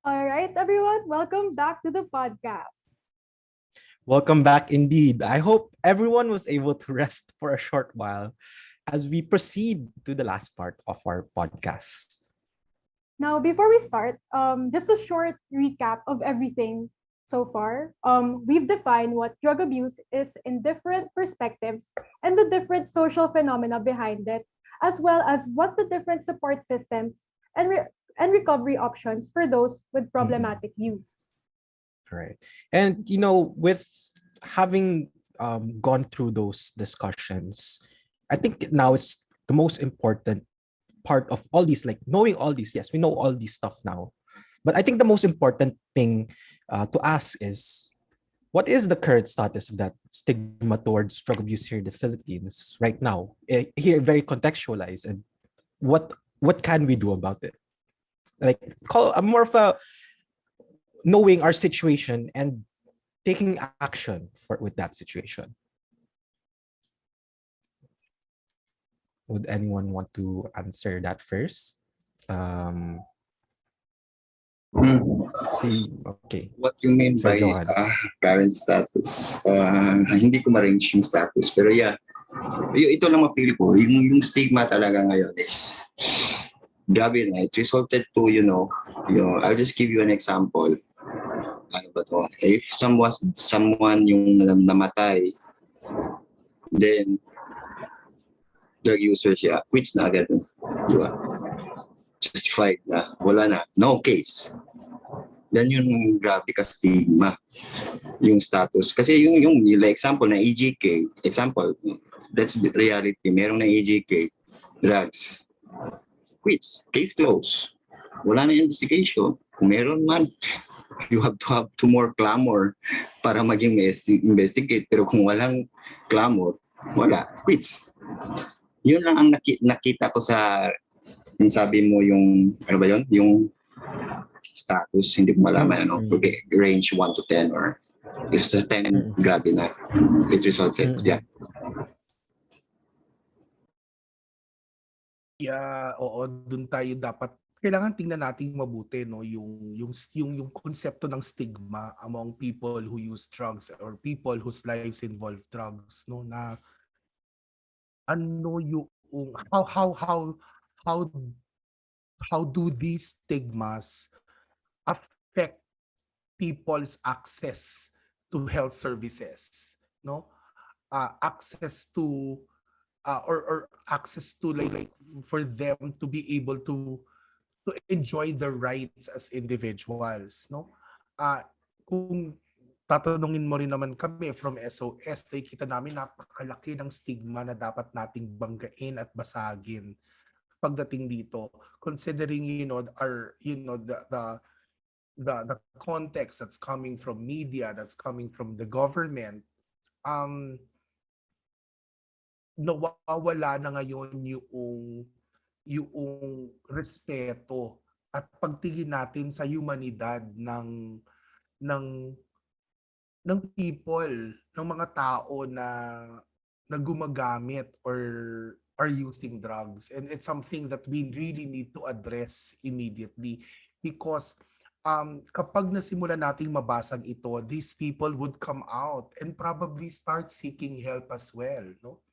All right, everyone, welcome back to the podcast. Welcome back indeed. I hope everyone was able to rest for a short while as we proceed to the last part of our podcast. Now, before we start, just a short recap of everything so far. We've defined what drug abuse is in different perspectives and the different social phenomena behind it, as well as what the different support systems and recovery options for those with Mhm. problematic use. Right. And, with having gone through those discussions, I think now it's the most important part of all these, like knowing all these. Yes, we know all these stuff now. But I think the most important thing to ask is, what is the current status of that stigma towards drug abuse here in the Philippines right now? Here, very contextualized, and what can we do about it? Like, call more of a knowing our situation and taking action with that situation. Would anyone want to answer that first? See, okay. What you mean Sir by Johan. current status? Hindi ko ma-range yung status. Pero yeah, ito lang ma-feel ko. Yung stigma talaga ngayon is grabe na. It resulted to, I'll just give you an example. Ano ba to? If someone yung namatay, then drug user siya, quits na agad. Di ba? Justified na. Wala na. No case. Then yung grabe ka stigma, yung status. Kasi yung example na EGK, example, that's reality. Merong na EGK, drugs, quits, case closed. Wala na investigation. Kung meron man, you have to have two more clamor para maging investigate. Pero kung walang clamor, wala, quits. Yun lang ang nakita ko sa, yung sabi mo yung, ano ba yun? Yung status, hindi ko malaman, range 1 to 10 or if sa 10, grabe na. It resulted, yeah. Yeah, oo, dun tayo dapat kailangan tingnan natin mabuti yung konsepto ng stigma among people who use drugs or people whose lives involve drugs, na ano yung how do these stigmas affect people's access to health services, access to or access to like for them to be able to enjoy their rights as individuals, kung tatanungin mo rin naman kami from SOS, nakikita namin napakalaki ng stigma na dapat nating banggain at basagin pagdating dito, considering the context that's coming from media, that's coming from the government. Nawawala na ngayon yung respeto at pagtingin natin sa humanidad ng ng people, ng mga tao na gumagamit or are using drugs. And it's something that we really need to address immediately because kapag nasimula nating mabasag ito, these people would come out and probably start seeking help as well, no?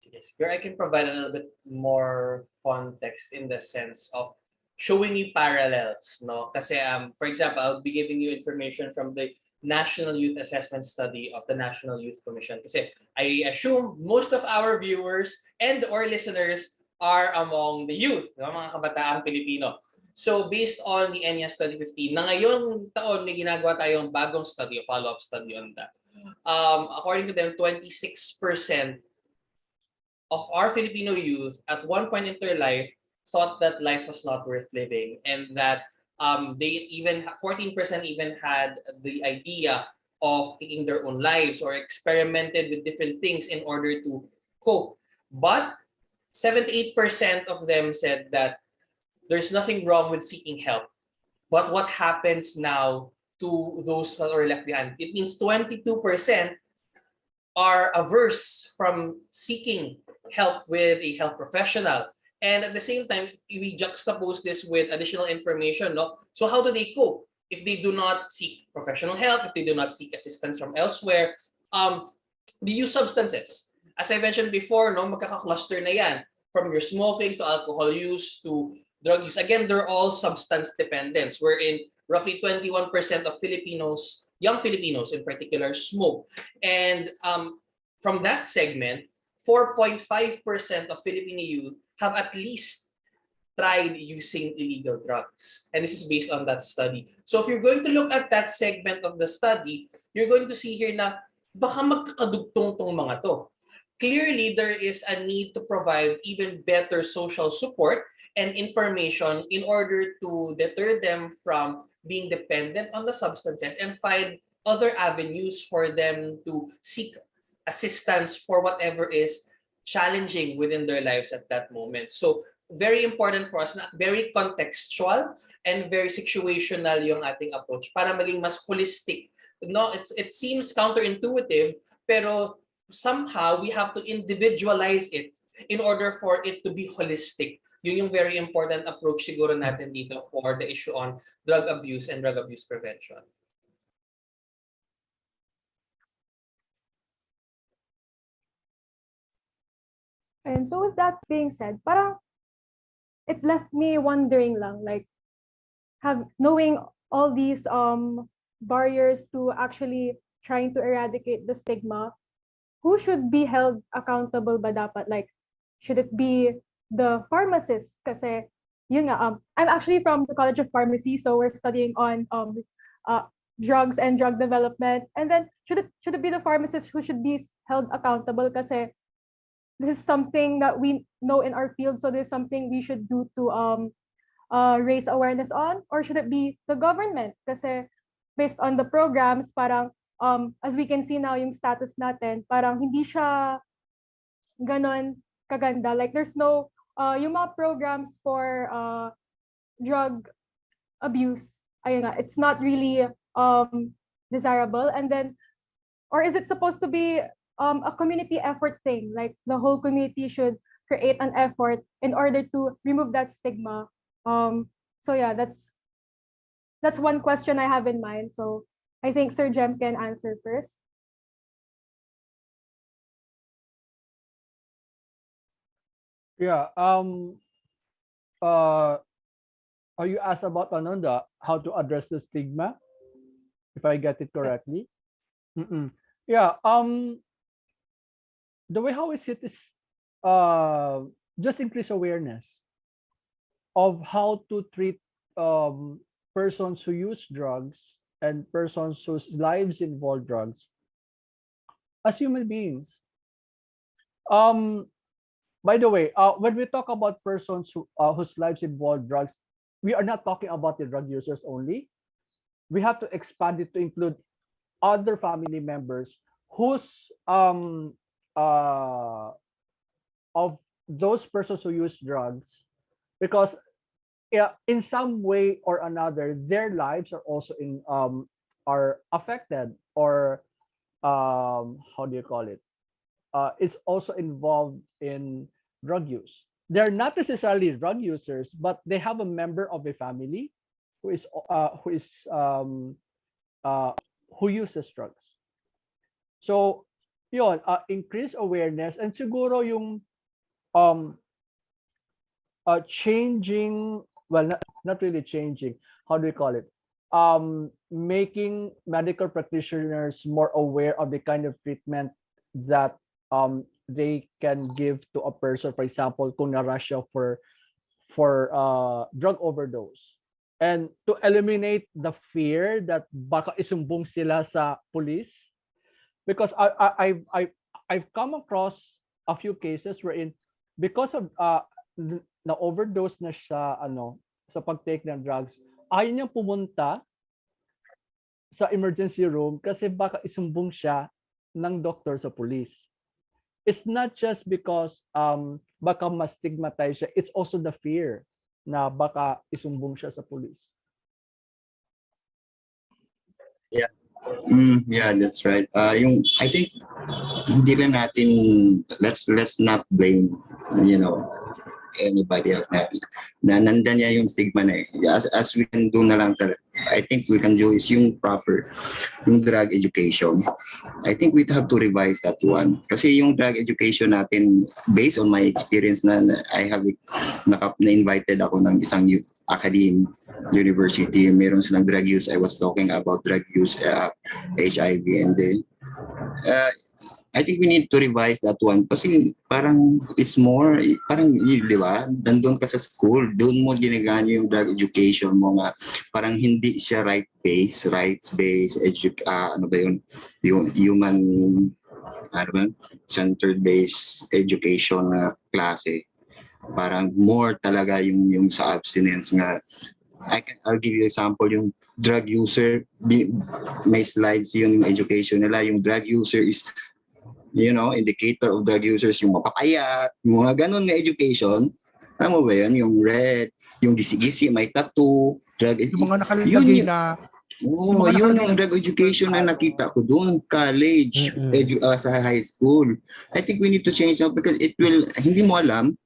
Yes, where I can provide a little bit more context in the sense of showing you parallels, no? Kasi for example, I'll be giving you information from the National Youth Assessment Study of the National Youth Commission. Kasi I assume most of our viewers and or listeners are among the youth, no? Mga kabataang Pilipino. So based on the ENYA Study 15, na ngayong taon may ginagawa tayong bagong study, a follow-up study on that. According to them, 26% of our Filipino youth at one point in their life thought that life was not worth living, and that they even 14% even had the idea of taking their own lives or experimented with different things in order to cope. But 78% of them said that there's nothing wrong with seeking help. But what happens now to those who are left behind? It means 22% are averse from seeking help with a health professional. And at the same time, we juxtapose this with additional information. No? So how do they cope if they do not seek professional help, if they do not seek assistance from elsewhere? They use substances. As I mentioned before, no, magkaka-cluster na yan. From your smoking to alcohol use to drug use. Again, they're all substance dependents, wherein roughly 21% of Filipinos, young Filipinos in particular, smoke. And from that segment, 4.5% of Filipino youth have at least tried using illegal drugs. And this is based on that study. So if you're going to look at that segment of the study, you're going to see here na baka magkakadugtong tong mga to. Clearly, there is a need to provide even better social support and information in order to deter them from being dependent on the substances and find other avenues for them to seek assistance for whatever is challenging within their lives at that moment. So very important for us na very contextual and very situational yung ating approach para maging mas holistic. No, it seems counterintuitive, pero somehow we have to individualize it in order for it to be holistic. Yun yung very important approach siguro natin dito for the issue on drug abuse and drug abuse prevention. And so with that being said, parang it left me wondering lang, like knowing all these barriers to actually trying to eradicate the stigma, who should be held accountable ba dapat? Like, should it be the pharmacist? Kasi yun nga, I'm actually from the College of Pharmacy, so we're studying on drugs and drug development. And then should it be the pharmacist who should be held accountable? Kasi this is something that we know in our field, so there's something we should do to raise awareness on, or should it be the government? Kasi based on the programs, parang as we can see now yung status natin, parang hindi siya ganon kaganda. Like there's no yung mga programs for drug abuse, ayun nga, it's not really desirable. And then, or is it supposed to be a community effort thing? Like the whole community should create an effort in order to remove that stigma. So yeah, that's one question I have in mind. So I think Sir Jem can answer first. Yeah. You asked about Ananda how to address the stigma, if I get it correctly. Yeah. The way how I see it is just increase awareness of how to treat persons who use drugs and persons whose lives involve drugs as human beings. By the way, when we talk about persons whose lives involve drugs, we are not talking about the drug users only. We have to expand it to include other family members whose uh, of those persons who use drugs, because yeah, in some way or another, their lives are also are affected, or how do you call it? It's also involved in drug use. They're not necessarily drug users, but they have a member of a family who is uh, who uses drugs. So, yun, increase awareness, and siguro yung um changing, well, not really changing, how do we call it, making medical practitioners more aware of the kind of treatment that they can give to a person. For example, kung na-rush siya for drug overdose, and to eliminate the fear that baka isumbong sila sa police, because I've come across a few cases wherein, because of na overdose na siya sa pagtake ng drugs, ayaw niyang pumunta sa emergency room kasi baka isumbong siya ng doktor sa police. It's not just because baka ma-stigmatize siya, it's also the fear na baka isumbong siya sa police. Yeah. Yeah, that's right. I think hindi lang natin, let's not blame, anybody else na nandan niya yung stigma na as we can do na lang, I think we can do is yung proper, yung drug education. I think we have to revise that one. Kasi yung drug education natin, based on my experience na I have na-invited ako ng isang academe university, meron silang drug use. I was talking about drug use, HIV, and then I think we need to revise that one kasi parang it's more, parang di ba, nandun ka sa school, doon mo ginagana yung drug education mo nga, parang hindi siya rights-based, yung human, centered based education na klase. Parang more talaga yung sa abstinence nga. I'll give you example, yung drug user, may slides yung education nila, yung drug user is, indicator of drug users, yung mapapayat, mga ganun na education. Alam mo ba yan? Yung red, yung gisi-gisi, may tattoo, drug yung mga nakalagay na yun yung drug education na nakita ko doon, college, sa high school. I think we need to change that because it will, hindi mo alam,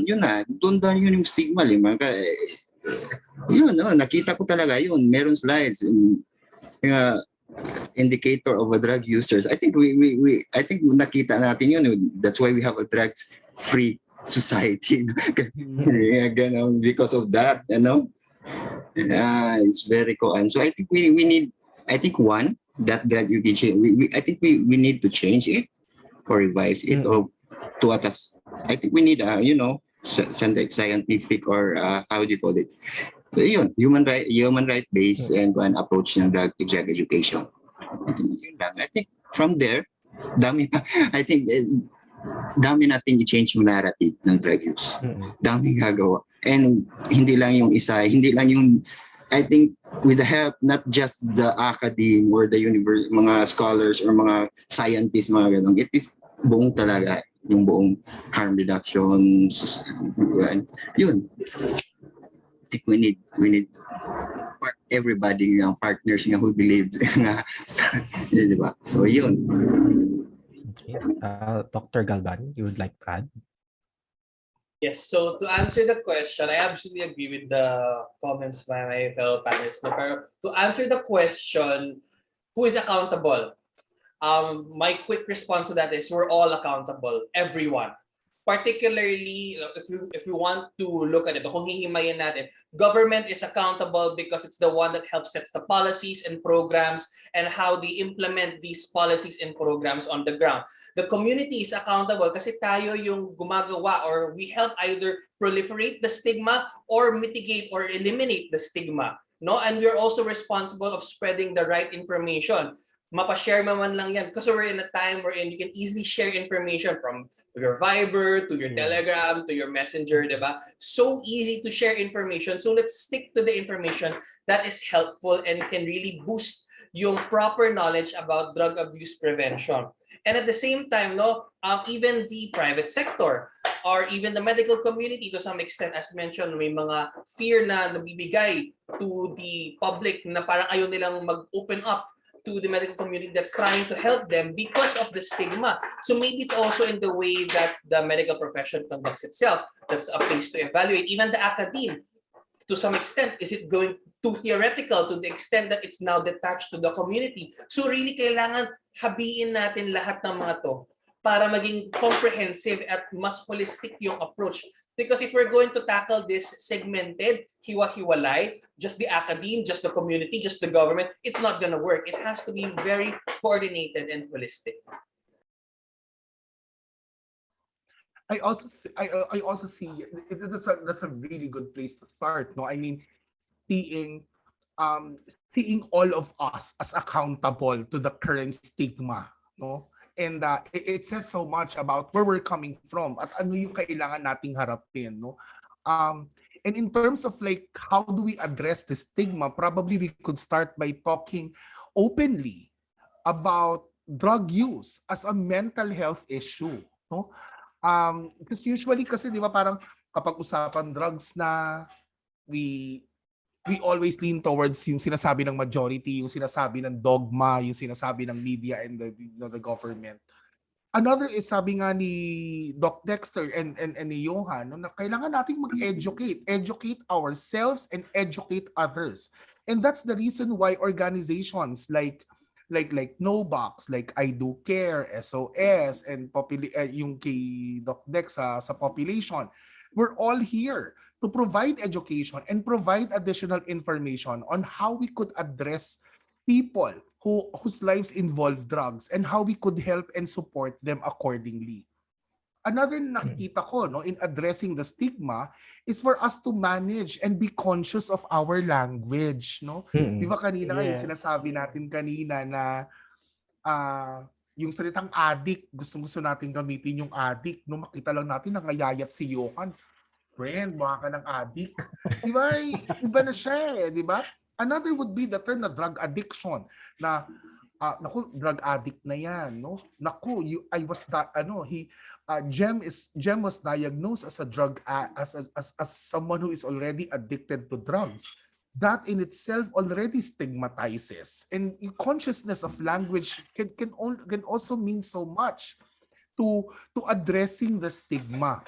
yun na, doon dahil yun yung stigma, yun, nakita ko talaga yun, meron slides, indicator of a drug users. I think I think nakita natin yun, that's why we have a drugs-free society. Because of that, it's very cool. And so I think we need, I think one, that drug education, I think we need to change it or revise it, or to us. I think we need scientific or how do you call it? So yun, human right based and one approach ng drug education. I think from there, dami nating i-change yung narrative ng drug use. Dami gagawa. And hindi lang yung isa, hindi lang yung, I think with the help not just the academe or the mga scholars or mga scientists, mga ganun, it is buong talaga, yung buong harm reduction, yun. I think we need everybody, partners who believe nga, di ba? So yun. Okay. Dr. Galban, you would like to add? Yes, so to answer the question, I absolutely agree with the comments by my fellow panelists. Pero to answer the question, who is accountable? My quick response to that is we're all accountable, everyone. Particularly, if you want to look at it, kung hihimayin natin, government is accountable because it's the one that helps sets the policies and programs and how they implement these policies and programs on the ground. The community is accountable kasi tayo yung gumagawa, or we help either proliferate the stigma or mitigate or eliminate the stigma. No, and we're also responsible of spreading the right information. Mapa-share man lang yan. Because we're in a time wherein you can easily share information from your Viber, to your Telegram, to your Messenger, diba? So easy to share information. So let's stick to the information that is helpful and can really boost yung proper knowledge about drug abuse prevention. And at the same time, no, even the private sector or even the medical community to some extent, as mentioned, may mga fear na nabibigay to the public na parang ayaw nilang mag-open up to the medical community that's trying to help them because of the stigma. So maybe it's also in the way that the medical profession conducts itself. That's a place to evaluate. Even the academe, to some extent, is it going too theoretical to the extent that it's now detached to the community? So really kailangan habiin natin lahat ng mga to para maging comprehensive at mas holistic yung approach. Because if we're going to tackle this segmented, hiwa-hiwalay, just the academe, just the community, just the government, it's not going to work. It has to be very coordinated and holistic. I also see that's a really good place to start. No, I mean, seeing seeing all of us as accountable to the current stigma. No, and it says so much about where we're coming from at ano yung kailangan nating harapin. No, and in terms of like how do we address the stigma, probably we could start by talking openly about drug use as a mental health issue. No. Because usually kasi 'di ba parang kapag usapan drugs na we always lean towards yung sinasabi ng majority, yung sinasabi ng dogma, yung sinasabi ng media and the government. Another is sabi nga ni Doc Dexter and ni Johan, no, na kailangan nating educate ourselves and educate others. And that's the reason why organizations like NoBox, like I Do Care, SOS, and yung kay Doc Dex sa population, we're all here to provide education and provide additional information on how we could address people whose lives involve drugs and how we could help and support them accordingly. Another nakikita ko, no, in addressing the stigma is for us to manage and be conscious of our language, no? Di ba kanina nga yung sinasabi natin kanina na yung salitang addict, gusto natin gamitin yung addict, no? Makita lang natin nangayayat si Johan. Friend, baka ka ng addict. Di ba? Iba na siya di ba? Another would be the term na drug addiction na naku, drug addict na yan, no? Naku, Jem was diagnosed as a as someone who is already addicted to drugs. That in itself already stigmatizes, and consciousness of language can also mean so much to addressing the stigma.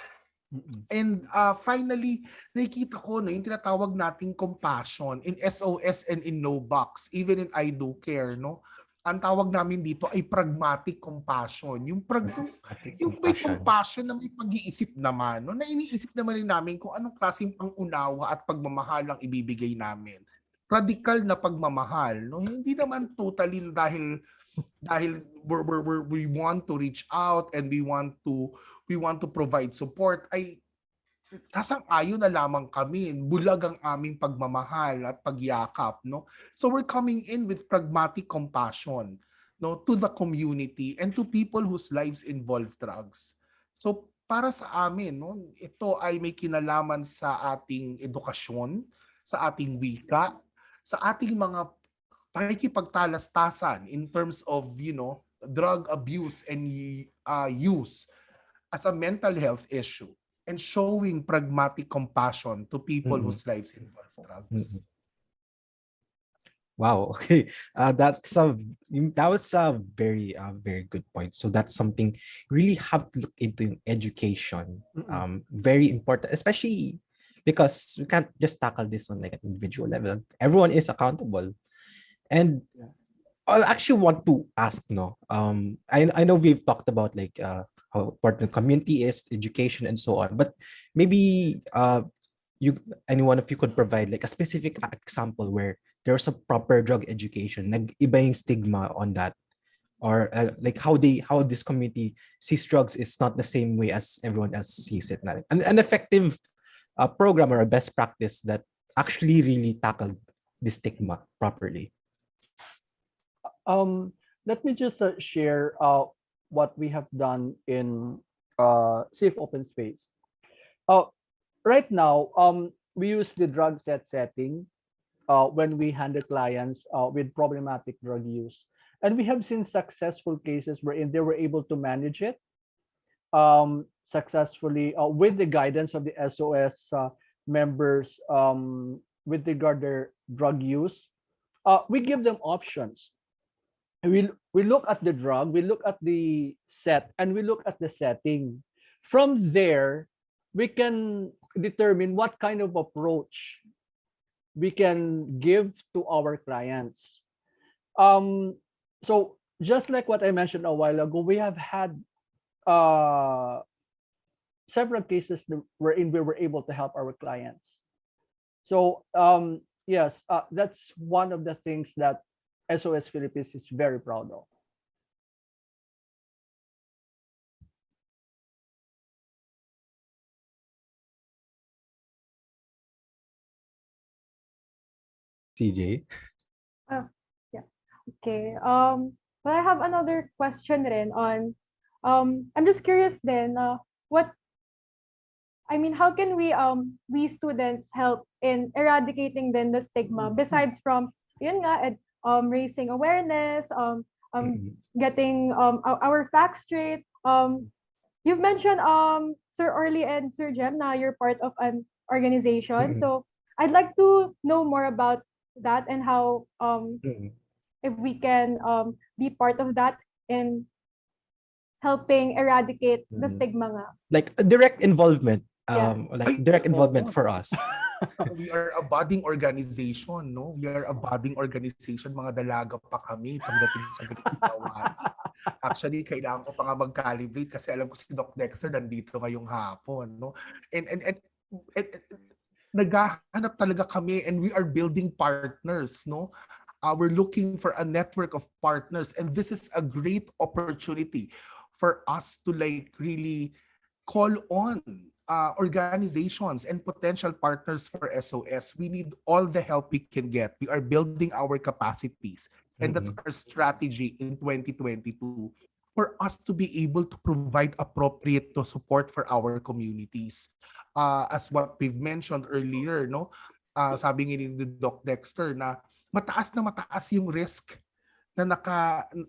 And finally, nakikita ko yung tinatawag nating compassion in SOS and in NoBox, even in I Do Care, no? Ang tawag namin dito ay pragmatic compassion. Yung may compassion na may pag-iisip naman, no? Na iniisip naman rin namin kung anong klaseng pangunawa at pagmamahal ang ibibigay namin. Radical na pagmamahal, no? Hindi naman totally dahil we want to reach out and we want to provide support ay sasang-ayon na lamang kami, bulag ang aming pagmamahal at pagyakap, no? So we're coming in with pragmatic compassion, no, to the community and to people whose lives involve drugs. So para sa amin, no, ito ay may kinalaman sa ating edukasyon, sa ating wika, sa ating mga pakikipagtalastasan in terms of, drug abuse and use as a mental health issue, and showing pragmatic compassion to people whose lives involve drugs. Wow. Okay. That was a very very good point. So that's something really have to look into education. Very important, especially because we can't just tackle this on like an individual level. Everyone is accountable, and I actually want to ask. I know we've talked about like how important the community is, education, and so on. But maybe any one of you could provide like a specific example where there's a proper drug education, nag-iba yung stigma on that, or like how this community sees drugs is not the same way as everyone else sees it. An effective program or a best practice that actually really tackled the stigma properly. Let me just share what we have done in Safe Open Space. Right now, we use the drug setting when we handle clients with problematic drug use. And we have seen successful cases wherein they were able to manage it successfully with the guidance of the SOS members with regard their drug use. We give them options. We look at the drug, we look at the set, and we look at the setting. From there, we can determine what kind of approach we can give to our clients. So just like what I mentioned a while ago, we have had several cases wherein we were able to help our clients. So yes, that's one of the things that SOS Philippines is very proud of. CJ? Yeah. Okay. Well, I have another question rin on, I'm just curious then, how can we students help in eradicating then the stigma besides from, yun nga, raising awareness, getting our facts straight. You've mentioned, Sir Orly and Sir Jem, na you're part of an organization. So I'd like to know more about that and how if we can be part of that in helping eradicate the stigma nga. Like direct involvement, Yeah. like direct involvement for us. We are a budding organization, no? We are a budding organization. Mga dalaga pa kami pagdating sa gawain. Actually, kailangan ko pa nga mag-calibrate kasi alam ko si Doc Dexter nandito ngayong hapon, no? And naghahanap talaga kami, and we are building partners, no? We're looking for a network of partners, and this is a great opportunity for us to like really call on organizations and potential partners for SOS. We need all the help we can get. We are building our capacities, and that's our strategy in 2022 for us to be able to provide appropriate support for our communities. As what we've mentioned earlier, no? Sabi ni Doc Dexter na mataas yung risk na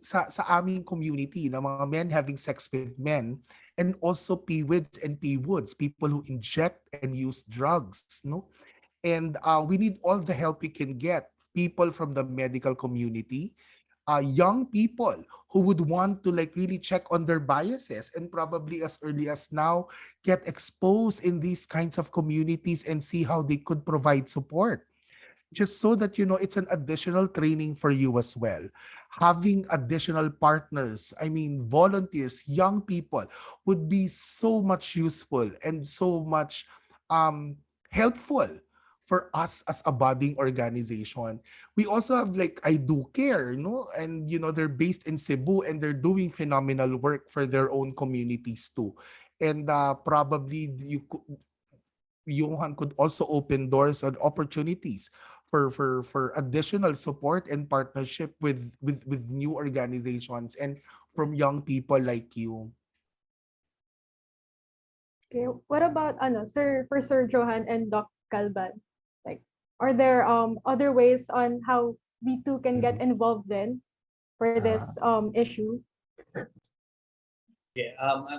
sa aming community na mga men having sex with men, and also PWIDs and PWOODs, people who inject and use drugs, no? And we need all the help we can get. People from the medical community, young people who would want to like really check on their biases and probably as early as now get exposed in these kinds of communities and see how they could provide support. Just so that you know, it's an additional training for you as well. Having additional partners, volunteers, young people would be so much useful and so much helpful for us as a budding organization. We also have like 𝐼DoCare, no? And they're based in Cebu and they're doing phenomenal work for their own communities too. And probably Johan could also open doors and opportunities for additional support and partnership with new organizations and from young people like you. Okay, what about Sir Johan and Doc Calban? Like, are there other ways on how we too can get involved then for this issue? Yeah,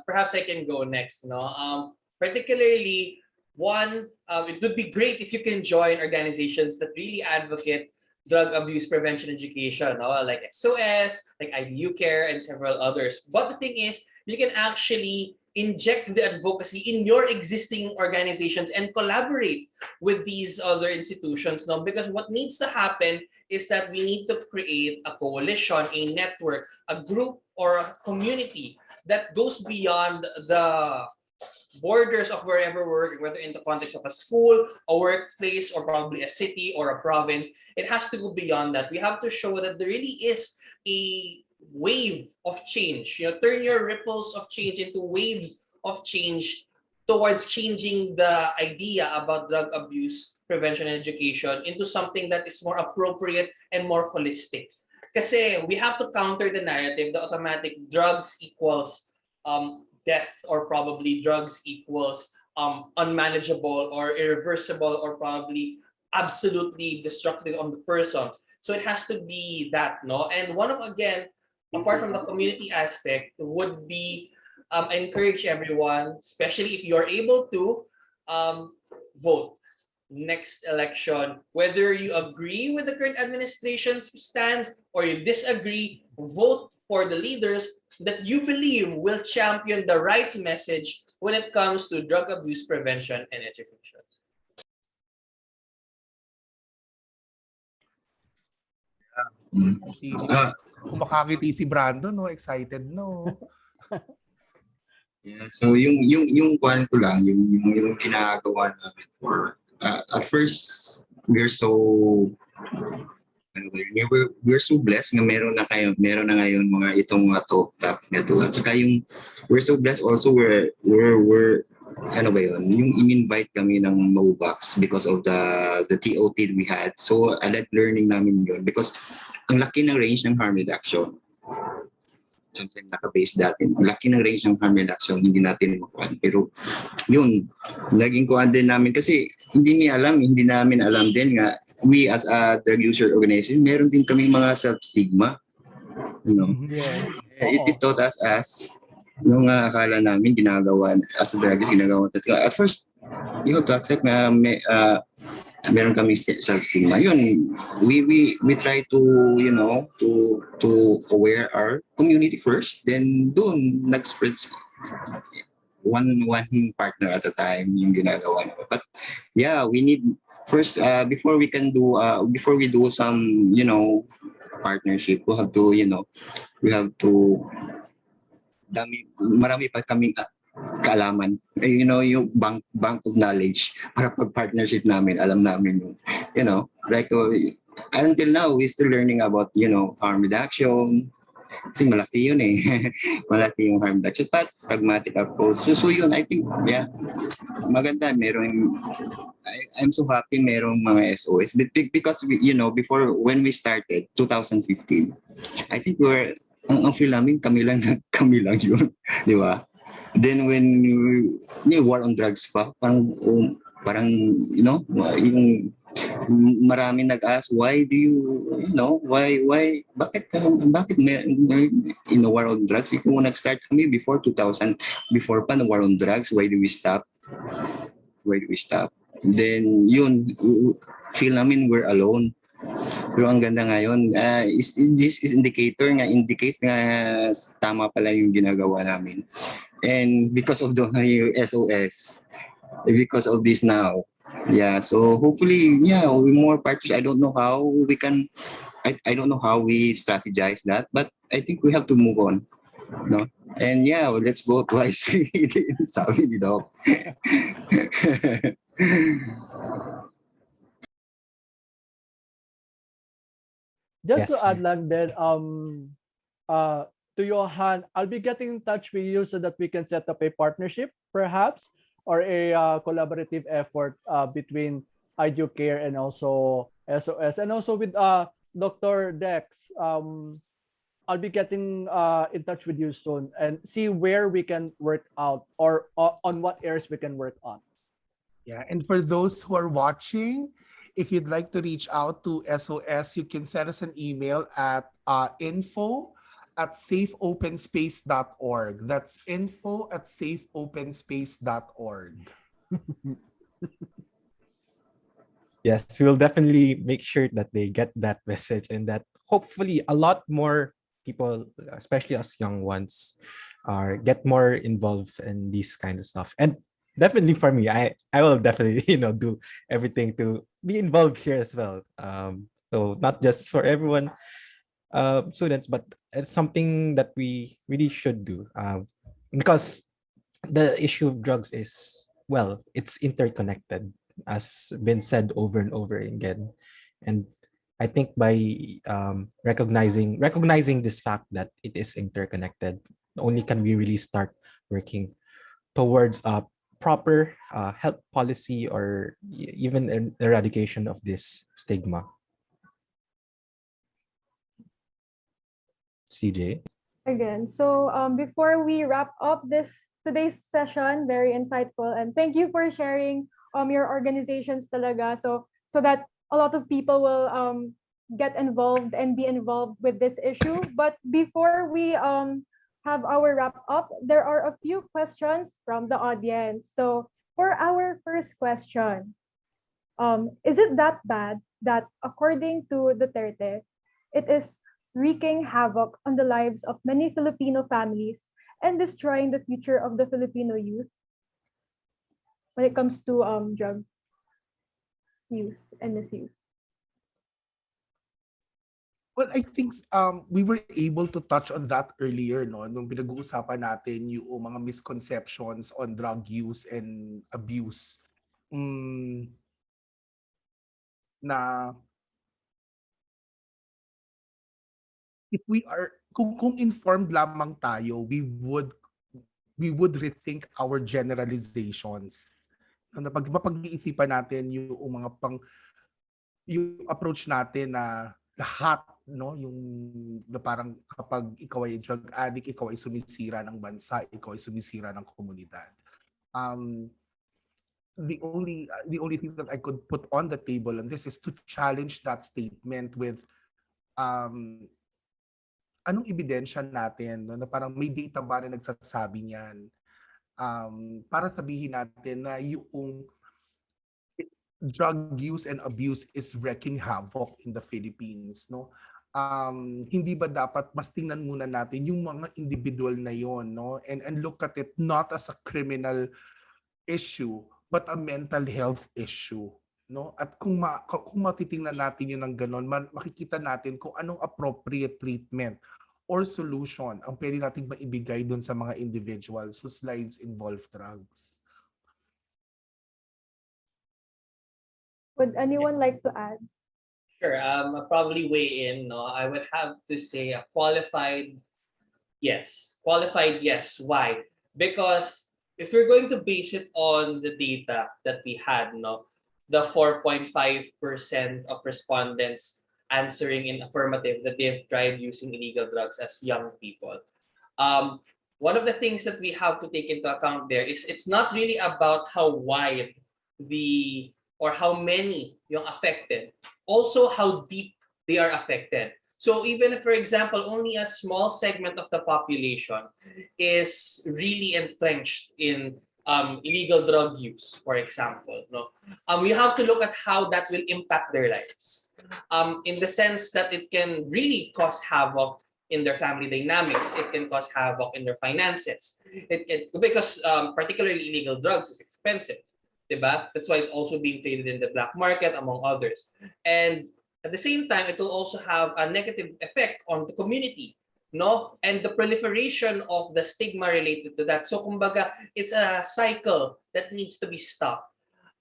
perhaps I can go next. No, particularly one, it would be great if you can join organizations that really advocate drug abuse prevention education, no? Like SOS, like 𝐼DoCare, and several others. But the thing is, you can actually inject the advocacy in your existing organizations and collaborate with these other institutions, no? Because what needs to happen is that we need to create a coalition, a network, a group, or a community that goes beyond the borders of wherever we're working, whether in the context of a school, a workplace, or probably a city or a province. It has to go beyond that. We have to show that there really is a wave of change. Turn your ripples of change into waves of change towards changing the idea about drug abuse prevention and education into something that is more appropriate and more holistic. Kasi we have to counter the narrative, the automatic drugs equals death, or probably drugs equals unmanageable or irreversible or probably absolutely destructive on the person. So it has to be that, no? And one of, again, apart from the community aspect, would be encourage everyone, especially if you're able to, vote next election, whether you agree with the current administration's stance or you disagree, vote for the leaders that you believe will champion the right message when it comes to drug abuse prevention and education. Kumakangiti si Brandon, no? Excited, no? Yeah, so yung kwan ko lang, yung ginagawa namin for at first we're so ano ba yun, we're so blessed na meron na ngayon mga itong mga topic na to. At saka yung we're so blessed also we're ano ba yun, yung in-invite kami ng MOBAX because of the TOT we had. So I like learning namin yun because ang laki ng range ng harm reduction. Sometimes naka-base dati. Ang laki ng range ng harm reduction, hindi natin makuha. Pero yun, naging kuhaan din namin kasi hindi namin alam din nga, we as a drug user organization, meron din kami mga self-stigma. You know? It taught us as nung akala namin ginagawa as a drug user, ginagawa. At first, you have to accept na meron kami self-stigma. Yun, we try to, you know, to aware our community first, then doon nag-spread one partner at a time yung ginagawa. But yeah, we need first before we do some, you know, partnership, we have to marami pa kaming kaalaman, you know, yung bank of knowledge para pag-partnership namin, alam namin yung, you know, like until now, we're still learning about, you know, harm reduction. Kasi malaki yun eh. Malaki yung harm reduction. But pragmatic approach. So yun, I think, yeah, maganda. I'm so happy merong mga SOS. Because, you know, before, when we started, 2015, I think ang feel namin, kami lang yun. Di ba? Then when yung war on drugs pa, parang you know, yung maraming nag-ask, why do you know, bakit in the war on drugs? Kung nag-start kami before 2000, before pa ng war on drugs, why do we stop? Then yun, feel namin we're alone. Pero ang ganda ngayon, this is indicates nga tama pala yung ginagawa namin. And because of the SOS, because of this now, yeah, so hopefully, yeah, with more partners. I don't know how we can, I don't know how we strategize that, but I think we have to move on, no? And yeah, let's vote wisely. Sabi ni Doc. Just to Yes. add lang then, to Johan, I'll be getting in touch with you so that we can set up a partnership, perhaps, or a collaborative effort between 𝐸DuCare and also SOS, and also with Dr. Dex. I'll be getting in touch with you soon and see where we can work out or on what areas we can work on. Yeah, and for those who are watching, if you'd like to reach out to SOS, you can send us an email at info@safeopenspace.org. That's info@safeopenspace.org. Yes, we'll definitely make sure that they get that message and that hopefully a lot more people, especially us young ones, get more involved in this kind of stuff. And definitely for me, I will definitely, you know, do everything to be involved here as well. So not just for everyone, students, but it's something that we really should do, because the issue of drugs is, well, it's interconnected, as been said over and over again. And I think by recognizing this fact that it is interconnected, only can we really start working towards a proper health policy or even an eradication of this stigma. CJ? Again, so before we wrap up today's session, very insightful, and thank you for sharing your organizations talaga, so that a lot of people will get involved and be involved with this issue. But before we have our wrap up, there are a few questions from the audience. So for our first question, is it that bad that according to Duterte, it is wreaking havoc on the lives of many Filipino families and destroying the future of the Filipino youth when it comes to drug use and misuse? Well, I think we were able to touch on that earlier, no? Nung pinag-uusapan natin yung mga misconceptions on drug use and abuse. Na if we are, kung informed lamang tayo, we would rethink our generalizations. Na mapag-iisipan natin yung mga yung approach natin na lahat, no, yung na parang kapag ikaw ay drug addict, ikaw ay sumisira ng bansa, ikaw ay sumisira ng komunidad. The only thing that I could put on the table on this is to challenge that statement with anong ebidensya natin, no, na parang may data ba na nagsasabi niyan, para sabihin natin na yung drug use and abuse is wreaking havoc in the Philippines, no? Hindi ba dapat mas tingnan muna natin yung mga individual na yon, no? And look at it not as a criminal issue but a mental health issue, no? At kung matitingnan natin yun ng ganon, makikita natin kung anong appropriate treatment or solution ang pwede nating maibigay dun sa mga individuals whose lives involve drugs. Would anyone like to add? Sure. I'll probably weigh in. No, I would have to say a qualified yes. Qualified yes. Why? Because if we're going to base it on the data that we had, no, the 4.5% of respondents answering in affirmative that they've tried using illegal drugs as young people. One of the things that we have to take into account there is it's not really about how wide or how many yung affected, also how deep they are affected. So even if, for example, only a small segment of the population is really entrenched in illegal drug use, for example, no, we have to look at how that will impact their lives, in the sense that it can really cause havoc in their family dynamics. It can cause havoc in their finances. Because particularly illegal drugs is expensive. Diba? That's why it's also being traded in the black market, among others. And at the same time, it will also have a negative effect on the community, no? And the proliferation of the stigma related to that. So, kumbaga, it's a cycle that needs to be stopped.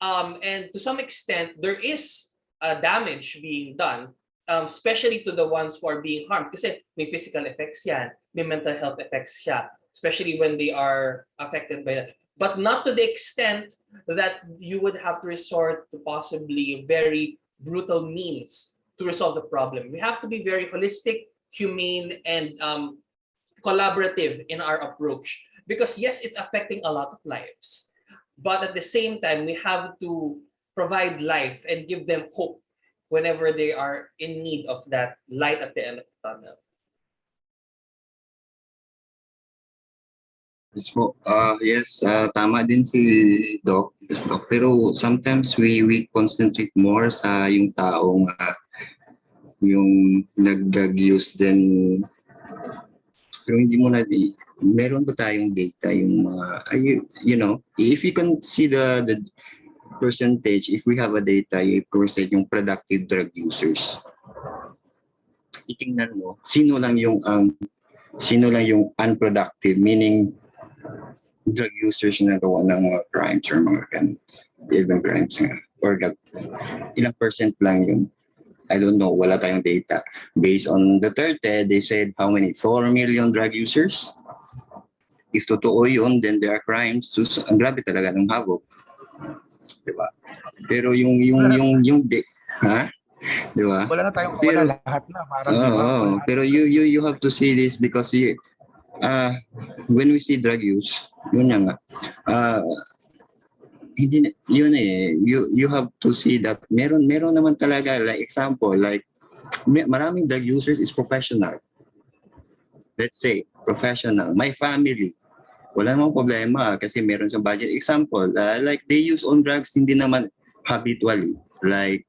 And to some extent, there is damage being done, especially to the ones who are being harmed. Kasi may physical effects yan, may mental health effects siya, especially when they are affected by that. But not to the extent that you would have to resort to possibly very brutal means to resolve the problem. We have to be very holistic, humane, and collaborative in our approach. Because yes, it's affecting a lot of lives. But at the same time, we have to provide life and give them hope whenever they are in need of that light at the end of the tunnel. Yes po. Yes, tama din si Doc. Yes, Doc. Pero sometimes we concentrate more sa yung taong yung nag-drug use din. Pero hindi mo na meron ba tayong data yung mga you know, if you can see the percentage, if we have a data, yung percentage yung productive drug users. Itingnan mo sino lang yung unproductive, meaning drug users na gawa ng mga crimes or mga even crimes nga, or ilang percent lang yun. I don't know, wala tayong data. Based on Duterte, they said how many? 4 million drug users? If totoo yun, then there are crimes. So, ang grabe talaga ng havoc. Diba? Pero ha? Diba? Wala na tayong kawala, lahat na. Parang, pero you have to see this because when we see drug use, yun nga, hindi yun you have to see that meron naman talaga, like example, like maraming drug users is professional. Let's say, professional. My family, wala namang problema kasi meron siyang budget. Example, like they use on drugs hindi naman habitually. Like,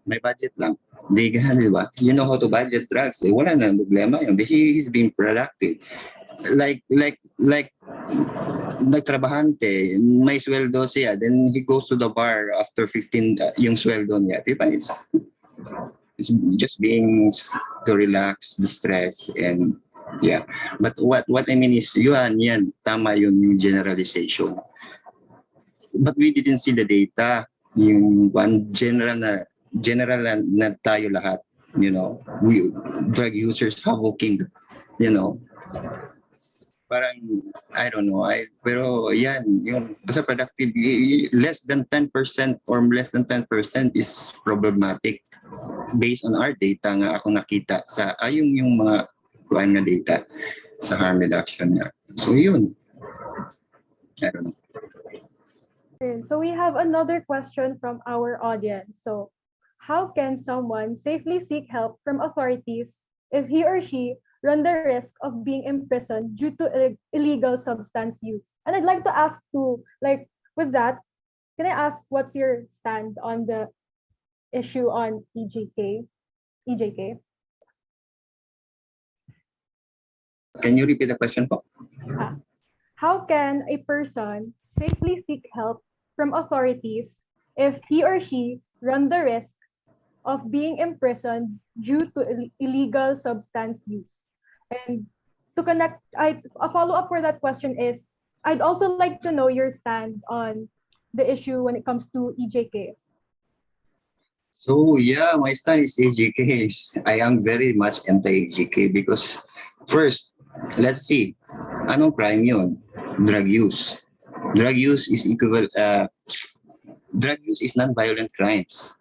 may budget lang. Di ba? You know how to budget drugs. Wala na problema yun. He's being productive. Like nagtrabahante, may sweldo siya, then he goes to the bar after 15, yung sweldo niya. Diba? It's just being to relax the stress and yeah. But what I mean is, yan, tama yun yung generalization. But we didn't see the data. Yung one general na tayo lahat, you know, we drug users havoking, you know. Parang, I don't know, pero yan, yung basta productive, less than 10% or less than 10% is problematic based on our data nga ako nakita sa yung mga kuan nga data sa harm reduction nga. So yun, I don't know. So we have another question from our audience. So, how can someone safely seek help from authorities if he or she run the risk of being imprisoned due to illegal substance use? And I'd like to ask too, like with that, can I ask what's your stand on the issue on EJK? Can you repeat the question po? How can a person safely seek help from authorities if he or she run the risk of being imprisoned due to illegal substance use? And to connect, a follow-up for that question is, I'd also like to know your stand on the issue when it comes to EJK. So yeah, my stand is EJK. I am very much anti-EJK because first, let's see, anong crime yun? Drug use. Drug use is equivalent. Drug use is non-violent crimes.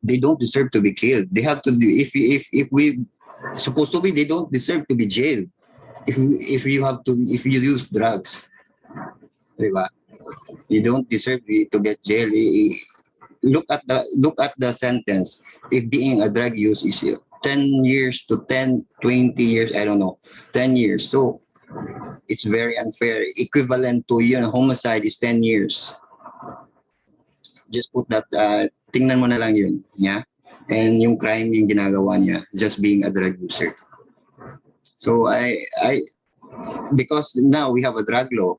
They don't deserve to be killed. They have to do. If we supposed to be, they don't deserve to be jailed. If you use drugs, diba? You don't deserve to get jailed. Look at the sentence. If being a drug use is 10 years to 20 years, I don't know, 10 years. So it's very unfair. Equivalent to homicide is 10 years. Just put that, tingnan mo na lang yun. Yeah? And yung crime yung ginagawa niya, just being a drug user. So because now we have a drug law,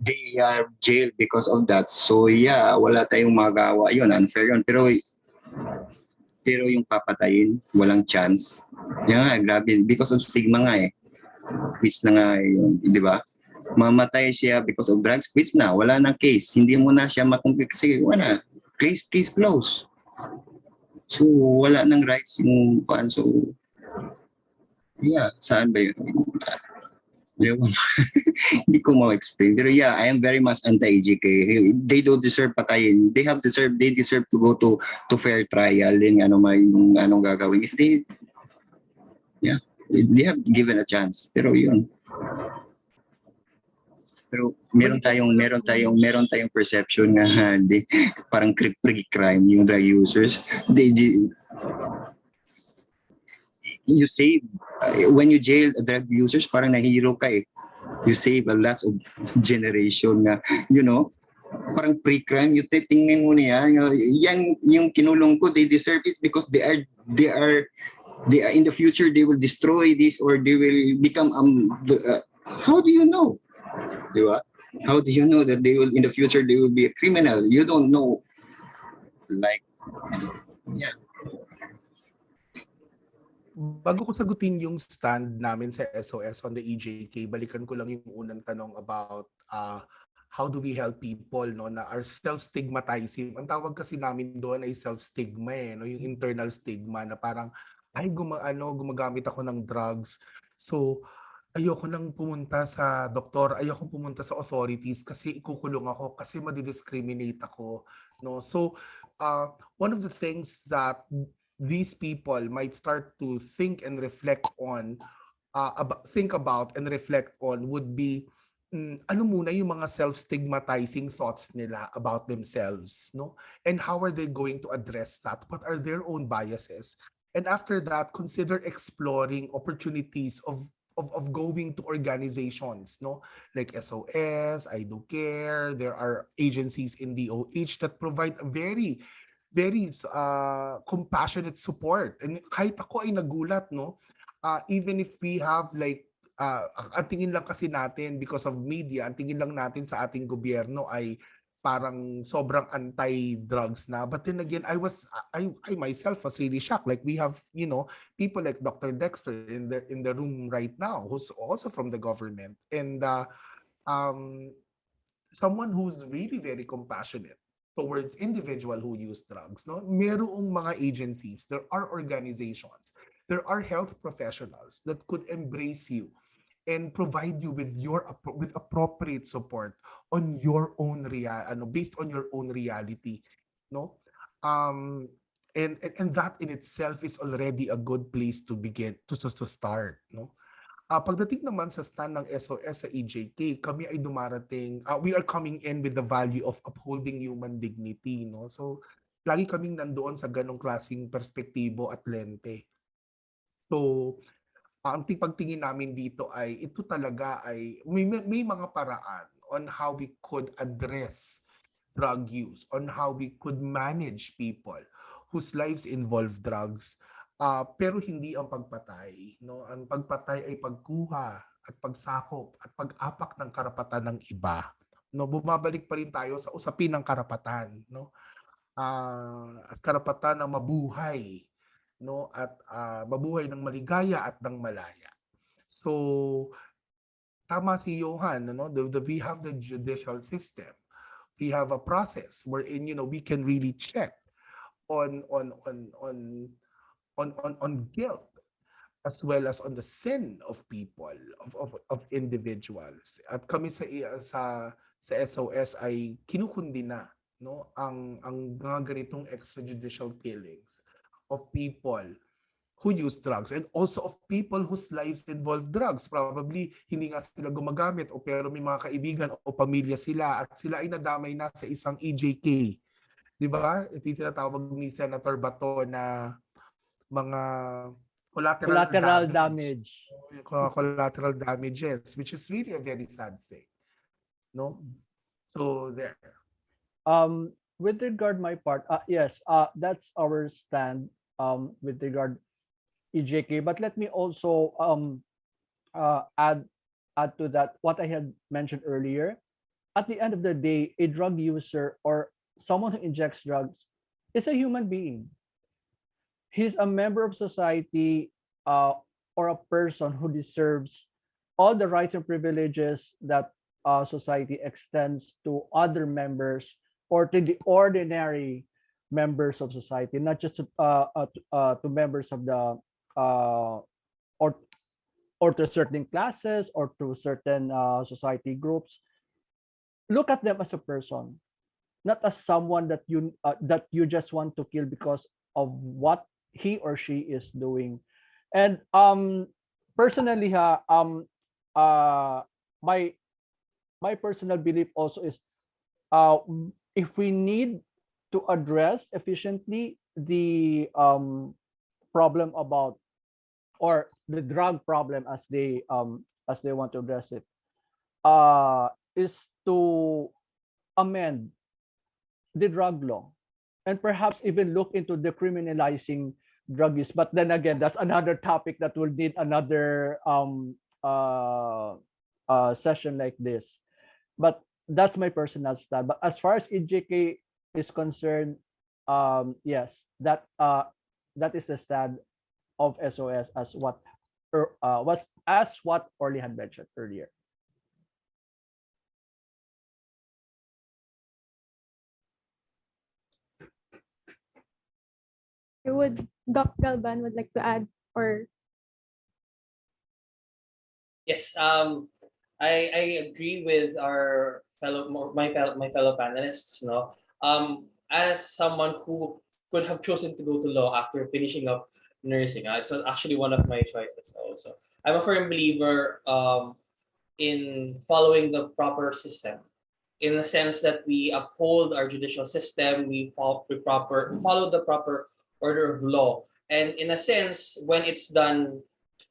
they are jailed because of that. So yeah, wala tayong magawa. Yun, unfair yun. Pero yung papatayin, walang chance. Yan nga, grabe. Because of stigma nga eh. Quits na nga yun, di ba? Mamatay siya because of drugs, quits na. Wala nang case. Hindi mo na siya makumpit kasi wala. Case close. So wala nang rights yung pan. So yeah, saan ba yun? Hindi ko ma-explain. Pero yeah, I am very much anti-EJK. They don't deserve patayin. They deserve to go to fair trial. Then anong gagawin. If they have given a chance. Pero yun. Pero meron tayong perception na parang crime yung drug users. You save when you jail drug users, parang nahihiro ka eh. You save a lot of generation na, parang pre-crime. You tingnan mo niya, yan yung kinulong ko, they deserve it because they are in the future they will destroy this or they will become how do you know? Diba? How do you know that in the future they will be a criminal? You don't know. Like, yeah. Bago ko sagutin yung stand namin sa SOS on the EJK, balikan ko lang yung unang tanong about how do we help people na are self-stigmatizing. Ang tawag kasi namin doon ay self-stigma yung internal stigma na parang gumagamit ako ng drugs. So ayoko nang pumunta sa doktor, ayoko pumunta sa authorities kasi ikukulong ako, kasi madidiscriminate ako. So one of the things that these people might start to think and reflect on, think about and reflect on would be ano muna yung mga self-stigmatizing thoughts nila about themselves, no? And how are they going to address that? What are their own biases? And after that, consider exploring opportunities of going to organizations, no? Like SOS, I Do Care. There are agencies in DOH that provide a very compassionate support. And kahit ako ay nagulat, no? Even if we have like ang tingin lang kasi natin because of media, ang tingin lang natin sa ating gobyerno ay parang sobrang anti-drugs na. But then again, I myself was really shocked. Like we have, people like Dr. Dexter in the room right now, who's also from the government, and um, someone who's really very compassionate towards individual who use drugs. No, merong mga agencies, there are organizations, there are health professionals that could embrace you and provide you with with appropriate support on your own based on your own reality, no? And that in itself is already a good place to begin to start, no? Pagdating naman sa stand ng SOS sa EJK, kami ay we are coming in with the value of upholding human dignity, no? So lagi kaming nandoon sa ganong klaseng perspektibo at lente. So ang pagtingin namin dito ay ito talaga ay may mga paraan on how we could address drug use, on how we could manage people whose lives involve drugs, pero hindi ang pagpatay, no? Ang pagpatay ay pagkuha at pagsakop at pag-apak ng karapatan ng iba, no? Bumabalik pa rin tayo sa usapin ng karapatan, no? At karapatan na mabuhay, no, at mabuhay ng maligaya at ng malaya. So tama si Johan, no? We have the judicial system. We have a process wherein we can really check on guilt as well as on the sin of people, of individuals. At kami sa SOS ay kinukundi na, no, ang mga ganitong extrajudicial killings of people who use drugs and also of people whose lives involve drugs. Probably hindi nga sila gumagamit pero may mga kaibigan o pamilya sila at sila ay nadamay na sa isang EJK. Di ba? Ito yung tinatawag ni Senator Bato na mga collateral damage. Collateral damages, which is really a very sad thing. No? So there. With regard my part, yes, that's our stand with regard EJK. But let me also add to that what I had mentioned earlier. At the end of the day, a drug user or someone who injects drugs is a human being. He's a member of society or a person who deserves all the rights and privileges that society extends to other members or to the ordinary members of society, not just to members of the or to certain classes or to certain society groups. Look at them as a person, not as someone that you just want to kill because of what he or she is doing. And personally, my personal belief also is if we need to address efficiently the problem about or the drug problem as they want to address it, is to amend the drug law and perhaps even look into decriminalizing drug use. But then again, that's another topic that will need another session like this. But that's my personal stand. But as far as EJK is concerned, yes, that is the stand of SOS as what Orly had mentioned earlier. Would Doc Galban would like to add or? Yes, I agree with my fellow panelists. No, as someone who could have chosen to go to law after finishing up nursing, it's actually one of my choices. Also, I'm a firm believer in following the proper system, in the sense that we uphold our judicial system, we follow the proper order of law. And in a sense, when it's done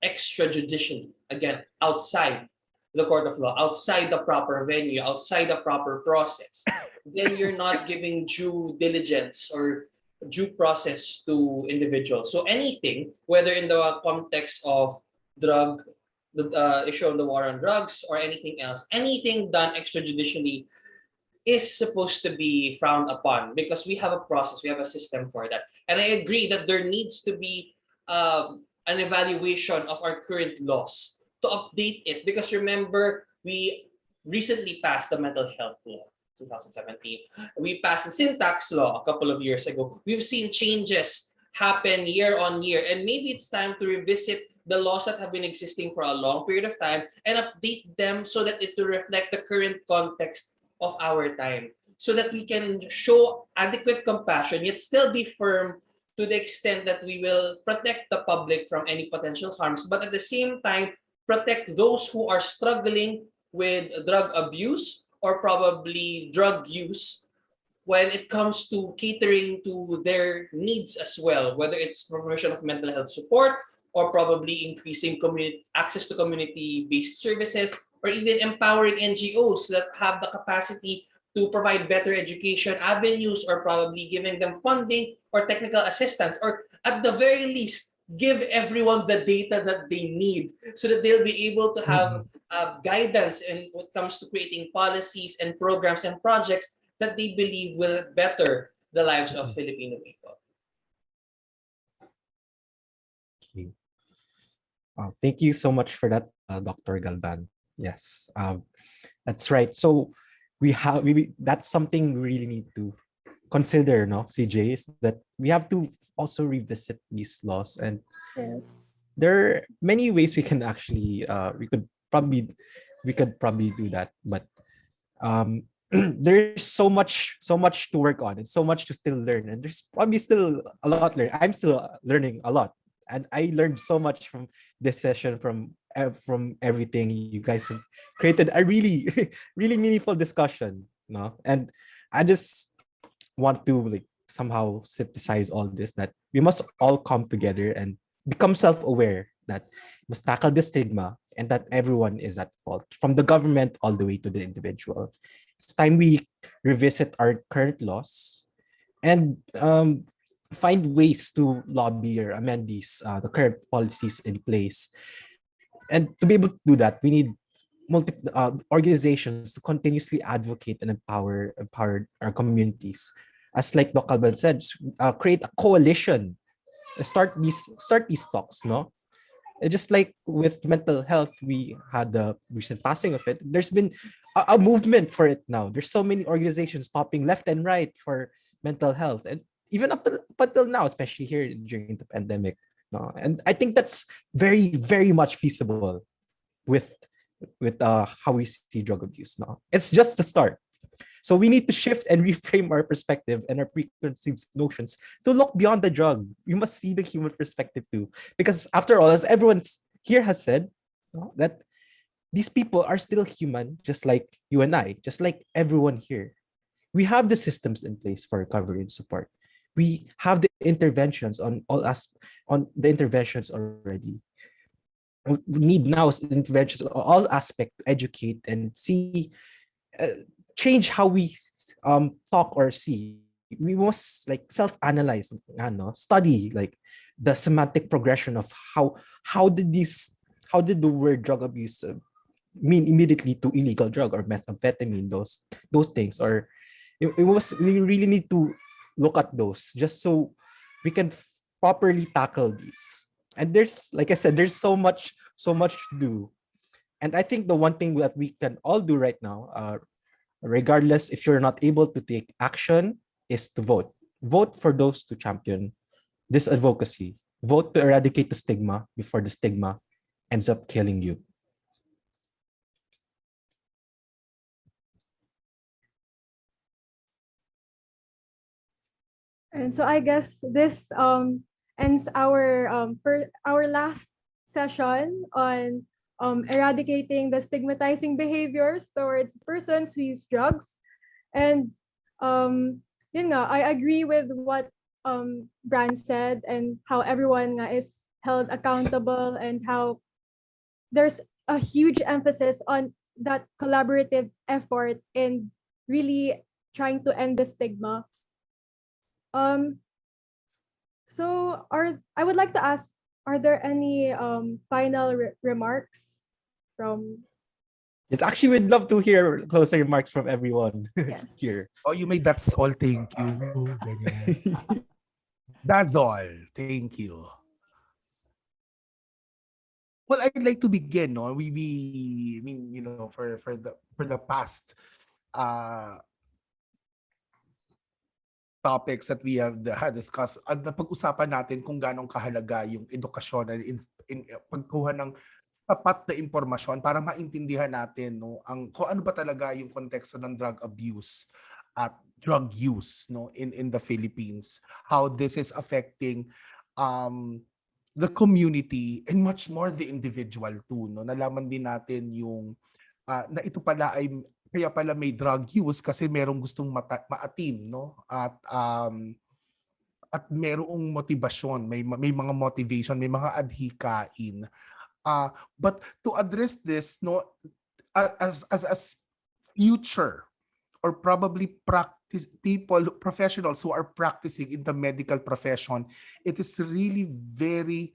extrajudicially, again, outside the court of law, outside the proper venue, outside the proper process, then you're not giving due diligence or due process to individuals. So anything, whether in the context of drug, the issue of the war on drugs or anything else, anything done extrajudicially is supposed to be frowned upon, because we have a process, we have a system for that. And I agree that there needs to be an evaluation of our current laws to update it, because remember, we recently passed the mental health law, 2017. We passed the sin tax law a couple of years ago. We've seen changes happen year on year, and maybe it's time to revisit the laws that have been existing for a long period of time and update them so that it will reflect the current context of our time, so that we can show adequate compassion yet still be firm to the extent that we will protect the public from any potential harms, but at the same time protect those who are struggling with drug abuse or probably drug use when it comes to catering to their needs as well, whether it's provision of mental health support or probably increasing access to community-based services, or even empowering NGOs that have the capacity to provide better education avenues, or probably giving them funding or technical assistance, or at the very least, give everyone the data that they need so that they'll be able to have guidance in what comes to creating policies and programs and projects that they believe will better the lives of Filipino people. Okay. Thank you so much for that, Dr. Galvan. Yes, that's right. So that's something we really need to consider, no, CJ, is that we have to also revisit these laws, and Yes. there are many ways we can actually we could probably do that, but there's so much to work on and so much to still learn, and there's probably still a lot to learn. I'm still learning a lot, and I learned so much from this session, from everything you guys have created a really really meaningful discussion, no? And I just want to like somehow synthesize all this, that we must all come together and become self-aware, that we must tackle the stigma, and that everyone is at fault, from the government all the way to the individual. It's time we revisit our current laws and find ways to lobby or amend the current policies in place. And to be able to do that, we need organizations to continuously advocate and empower our communities. As like Dr. Bell said, create a coalition, start these talks, no? And just like with mental health, we had the recent passing of it. There's been a movement for it now. There's so many organizations popping left and right for mental health, and even up until now, especially here during the pandemic. No, and I think that's very, very much feasible with how we see drug abuse now. It's just the start. So we need to shift and reframe our perspective and our preconceived notions to look beyond the drug. We must see the human perspective too, because after all, as everyone here has said, that these people are still human, just like you and I, just like everyone here. We have the systems in place for recovery and support. We have the interventions on the interventions already. We need now interventions on all aspects to educate and see, change how we talk or see. We must like self-analyze, study like the semantic progression of how did the word drug abuse mean immediately to illegal drug or methamphetamine, those things, or we really need to look at those just so we can properly tackle these. And there's, like I said, there's so much to do. And I think the one thing that we can all do right now, regardless if you're not able to take action, is to vote. Vote for those to champion this advocacy. Vote to eradicate the stigma before the stigma ends up killing you. And so I guess this ends our last session on eradicating the stigmatizing behaviors towards persons who use drugs. And yun nga, I agree with what Bran said and how everyone nga is held accountable and how there's a huge emphasis on that collaborative effort in really trying to end the stigma. So I would like to ask, are there any final remarks from? It's actually, we'd love to hear closer remarks from everyone Yes. here. Oh, you made that's all. Thank you. Ganyan. That's all. Thank you. Well, I'd like to begin. No, I mean, you know, for the past topics that we have discussed, at napag-usapan natin kung ganong kahalaga yung edukasyon in pagkuha ng sapat na impormasyon para maintindihan natin kung ano ba talaga yung konteksto ng drug abuse at drug use in the Philippines, how this is affecting the community and much more the individual too. Nalaman din natin yung na ito pala ay kaya pala may drug use kasi merong gustong maatim at merong motivasyon, may mga motivation, may mga adhikain. But to address this as future or probably professionals who are practicing in the medical profession, it is really very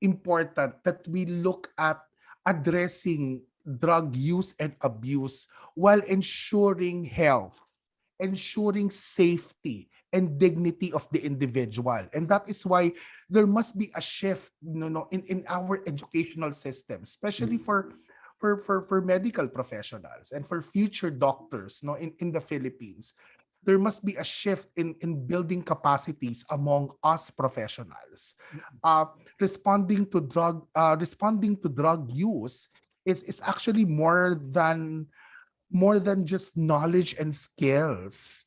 important that we look at addressing drug use and abuse while ensuring health, ensuring safety and dignity of the individual. And that is why there must be a shift in our educational system, especially for medical professionals and for future doctors in the Philippines. There must be a shift in building capacities among us professionals. Responding to drug use is actually more than just knowledge and skills.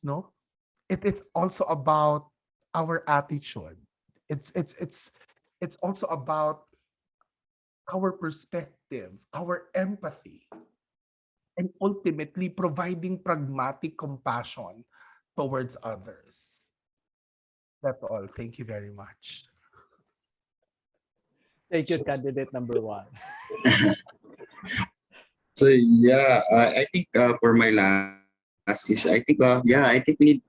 It is also about our attitude. It's also about our perspective, our empathy, and ultimately providing pragmatic compassion towards others. That's all. Thank you very much. Thank you, candidate number 1. So yeah, I think for my last is I think I think we need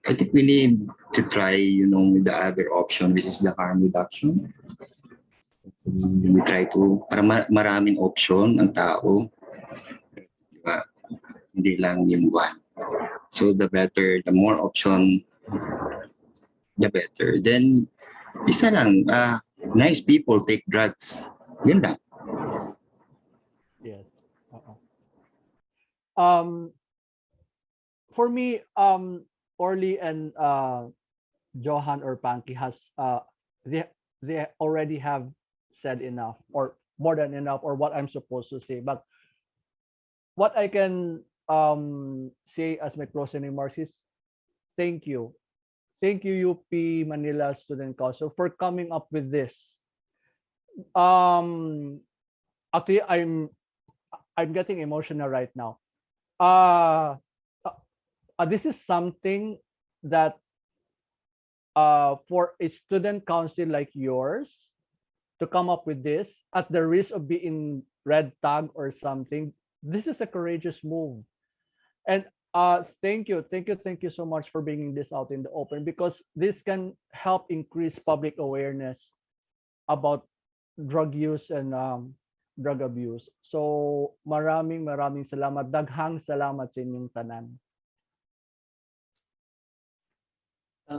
I think we need to try the other option, which is the harm reduction. We try to para maraming option ang tao, diba? Hindi lang yung one. So the more option, the better. Then isa lang, nice people take drugs. Yun lang. Yes. For me, Orly and Johan or Panky has they already have said enough or more than enough or what I'm supposed to say. But what I can say as my closing remarks is thank you. Thank you, UP Manila Student Council, for coming up with this. Actually, I'm getting emotional right now. This is something that for a student council like yours to come up with this at the risk of being red tag or something, this is a courageous move. And thank you so much for bringing this out in the open, because this can help increase public awareness about drug use and drug abuse. So maraming salamat, daghang salamat sa inyong tanan.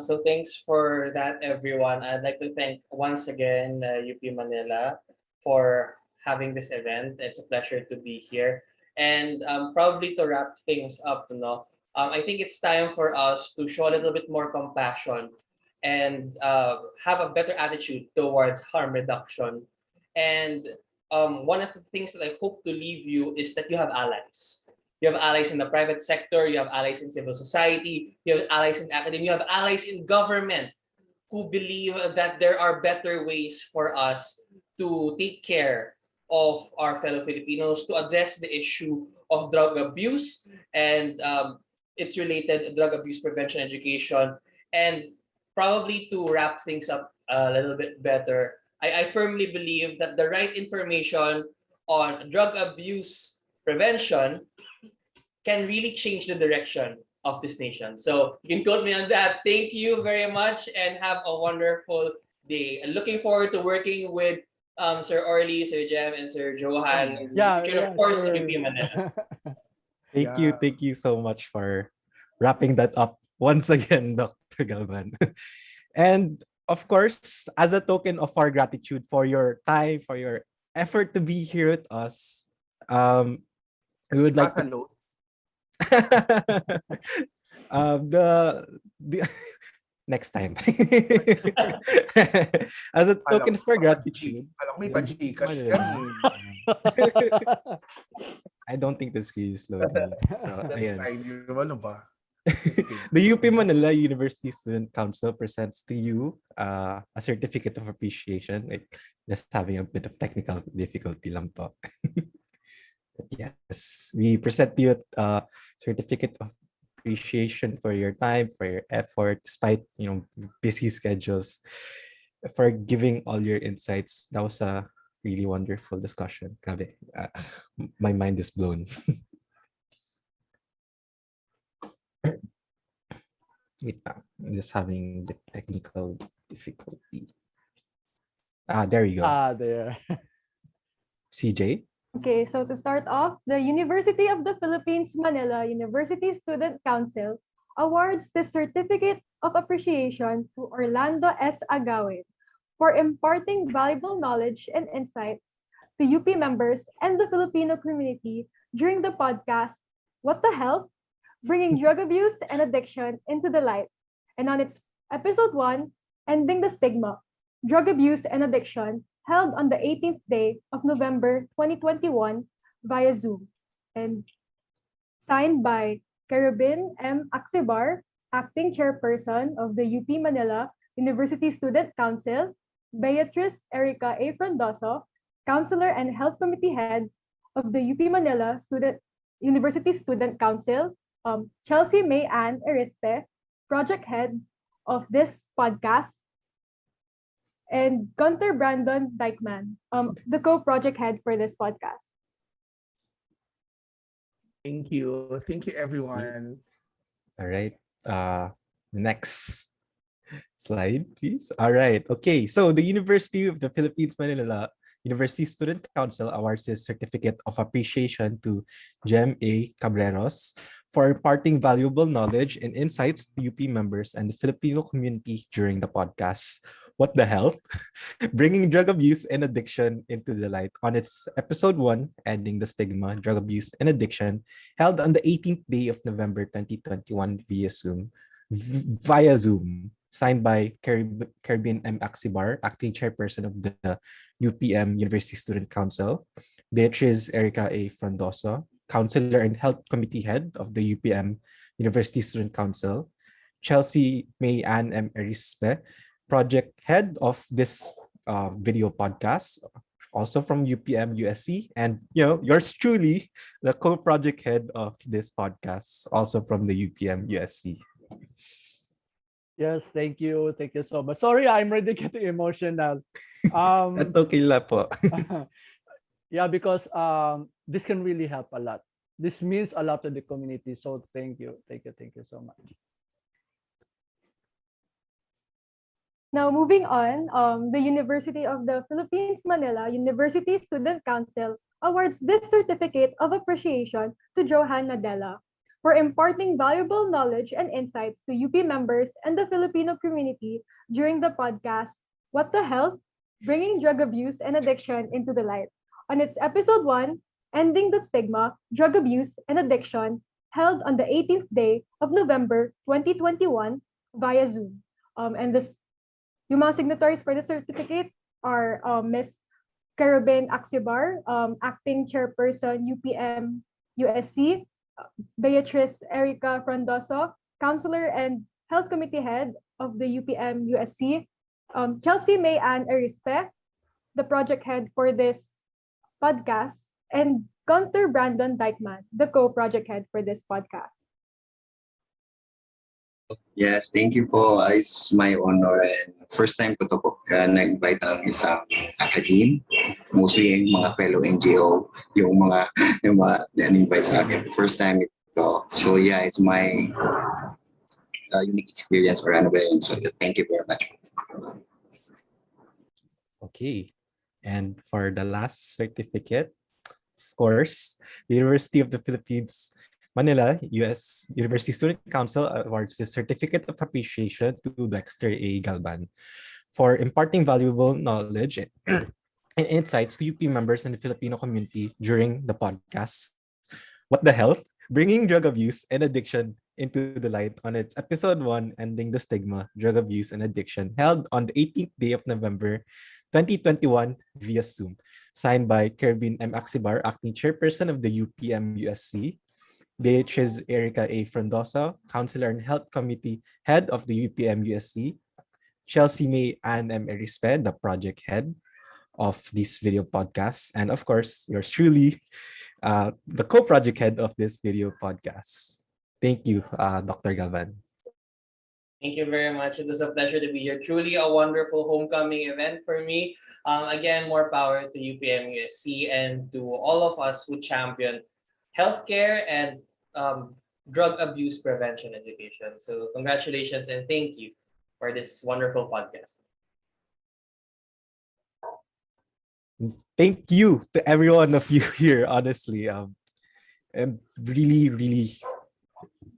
So thanks for that, everyone. I'd like to thank once again UP Manila for having this event. It's a pleasure to be here. And probably to wrap things up, I think it's time for us to show a little bit more compassion and have a better attitude towards harm reduction. And one of the things that I hope to leave you is that you have allies. You have allies in the private sector, you have allies in civil society, you have allies in academia, you have allies in government who believe that there are better ways for us to take care of our fellow Filipinos, to address the issue of drug abuse and its related drug abuse prevention education. And probably to wrap things up a little bit better, I firmly believe that the right information on drug abuse prevention can really change the direction of this nation. So you can quote me on that. Thank you very much and have a wonderful day. And looking forward to working with Sir Orly, Sir Jem, and Sir Johan. And of course, sure. UP Manila. Thank you so much for wrapping that up once again, Dr. Galvan. And of course, as a token of our gratitude for your time, for your effort to be here with us, we would like to Hello. the next time. As a token for gratitude. Alam may pa-Gcash Manila. yan eh. I don't think the screen is loading. That's Ayan. fine. Ano ba? The UP Manila University Student Council presents to you a certificate of appreciation. Like, just having a bit of technical difficulty lang po. But yes, we present you a certificate of appreciation for your time, for your effort, despite busy schedules, for giving all your insights. That was a really wonderful discussion. Grabe. My mind is blown. Wait, I'm just having the technical difficulty. There you go. There. CJ? Okay, so to start off, the University of the Philippines Manila University Student Council awards the Certificate of Appreciation to Orlando S. Agawe for imparting valuable knowledge and insights to UP members and the Filipino community during the podcast, What the Health? Bringing Drug Abuse and Addiction into the Light. And on its episode 1, Ending the Stigma, Drug Abuse and Addiction, held on the 18th day of November 2021 via Zoom, and signed by 𝗘𝗱𝗡𝐿, Acting Chairperson of the UP Manila University Student Council, Beatrice Erica A. Frondoso, Counselor and Health Committee Head of the UP Manila University Student Council, Chelsea May Ann Arispe, Project Head of this podcast, and Gunter Brandon Dykeman, the co-project head for this podcast. Thank you. Thank you, everyone. All right. Next slide, please. All right. Okay. So the University of the Philippines Manila University Student Council awards this certificate of appreciation to Jem A. Cabreros for imparting valuable knowledge and insights to UP members and the Filipino community during the podcast, What the Health? Bringing Drug Abuse and Addiction into the Light on its episode 1, Ending the Stigma, Drug Abuse and Addiction, held on the 18th day of November 2021 via Zoom, signed by 𝗘𝗱𝗡𝐿, Acting Chairperson of the UPM University Student Council, Beatrice Erica A. Frondoso, Counselor and Health Committee Head of the UPM University Student Council, Chelsea May Ann M. Arispe, Project Head of this video podcast, also from UPM USC, and yours truly, the co-project head of this podcast, also from the UPM USC. Yes, thank you so much. Sorry, I'm already getting emotional. That's okay la po. Yeah, because this can really help a lot. This means a lot to the community. So thank you so much. Now, moving on, the University of the Philippines Manila University Student Council awards this certificate of appreciation to Johan Nadella for imparting valuable knowledge and insights to UP members and the Filipino community during the podcast, What the Health? Bringing Drug Abuse and Addiction into the Light, on its episode 1, Ending the Stigma, Drug Abuse and Addiction, held on the 18th day of November 2021 via Zoom. And yung mga signatories for the certificate are Ms. 𝗘𝗱𝗡𝐿, Acting Chairperson, UPM USC, Beatrice Erica Frondoso, Counselor and Health Committee Head of the UPM USC, 𝗘𝐊𝐶 the project head for this podcast, and Gunter Brandon Dykeman, the co-project head for this podcast. Yes, thank you po. It's my honor and first time ko to po na-invite ang isang academe. Mostly yung mga fellow NGO, yung mga na-invite sa akin. First time ito. So yeah, it's my unique experience for ano ba yun. So thank you very much. Okay. And for the last certificate, of course, the University of the Philippines, Manila, US University Student Council awards the Certificate of Appreciation to 𝗃𝗃𝗀 for imparting valuable knowledge and insights to UP members and the Filipino community during the podcast, What the Health? Bringing Drug Abuse and Addiction into the Light on its episode 1, Ending the Stigma, Drug Abuse and Addiction, held on the 18th day of November 2021 via Zoom. Signed by 𝗃𝗱𝗏 𝐓 acting chairperson of the UPM USC, Beatriz Erica A. Frondosa, Counselor and Health Committee Head of the UPM USC, Chelsea May Ann M. Erispe, the project head of this video podcast, and of course, yours truly, the co-project head of this video podcast. Thank you, Dr. Galvan. Thank you very much. It was a pleasure to be here. Truly a wonderful homecoming event for me. Again, more power to UPM USC and to all of us who champion healthcare and drug abuse prevention education. So congratulations and thank you for this wonderful podcast. Thank you to every one of you here, honestly. I'm really,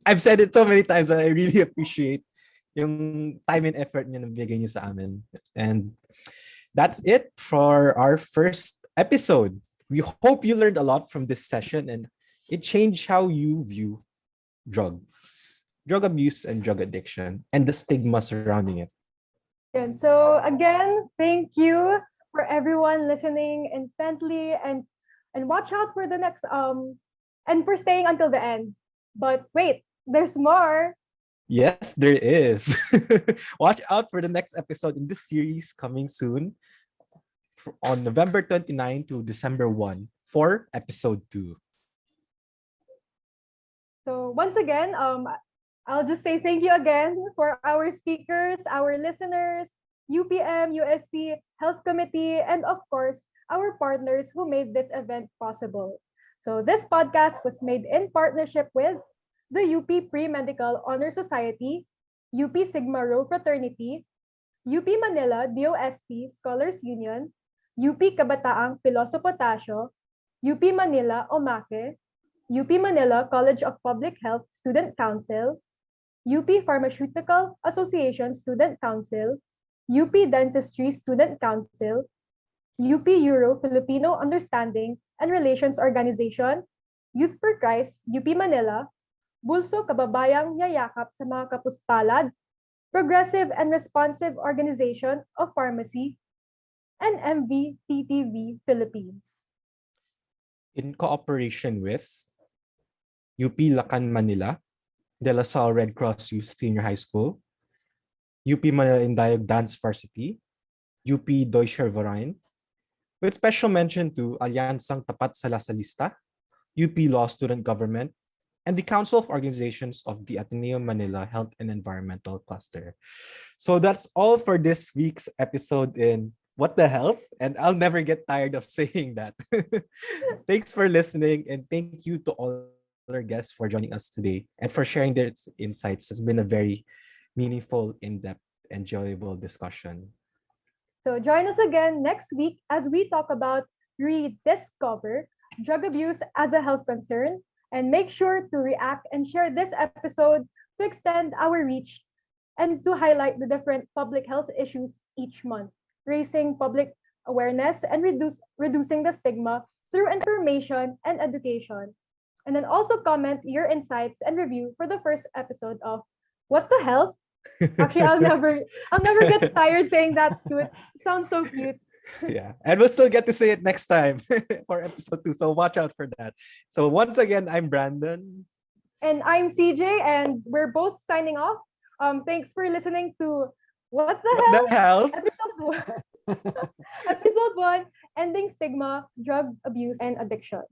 I've said it so many times, but I really appreciate yung time and effort niyo na bigay niyo sa amin. And that's it for our first episode. We hope you learned a lot from this session and it changed how you view drugs, drug abuse and drug addiction, and the stigma surrounding it. And so again, thank you for everyone listening intently and watch out for the next and for staying until the end. But wait, there's more. Yes, there is. Watch out for the next episode in this series coming soon on November 29 to December 1 for episode 2. So once again, I'll just say thank you again for our speakers, our listeners, UPM USC Health Committee, and of course, our partners who made this event possible. So this podcast was made in partnership with the UP Pre-Medical Honor Society, UP Sigma Rho Fraternity, UP Manila DOST Scholars Union, UP Kabataang Piloso Potasio, UP Manila OMAKE, UP Manila College of Public Health Student Council, UP Pharmaceutical Association Student Council, UP Dentistry Student Council, UP Euro-Filipino Understanding and Relations Organization, Youth for Christ, UP Manila, Bulso Kababayang Yayakap sa mga Kapuspalad, Progressive and Responsive Organization of Pharmacy, and MVTTV Philippines. In cooperation with UP Lacan Manila, De La Salle Red Cross Youth Senior High School, UP Manila Indayog Dance Varsity, UP 𝗃𝗱𝗏𝗃𝗀, with special mention to Alyansang Tapat sa Lasalista, UP Law Student Government, and the Council of Organizations of the Ateneo Manila Health and Environmental Cluster. So that's all for this week's episode in What the Health? And I'll never get tired of saying that. Thanks for listening, and thank you to all our guests for joining us today and for sharing their insights. It's been a very meaningful, in-depth, enjoyable discussion. So join us again next week as we talk about rediscover drug abuse as a health concern, and make sure to react and share this episode to extend our reach and to highlight the different public health issues each month, raising public awareness and reducing the stigma through information and education. And then also comment your insights and review for the first episode of What the Health? Actually, I'll never get tired saying that too. It sounds so cute. Yeah, and we'll still get to say it next time for episode 2, so watch out for that. So once again, I'm Brandon, and I'm CJ, and we're both signing off Thanks for listening to What the What Hell? the hell? Episode 1. Episode 1, Ending Stigma, Drug Abuse and Addiction.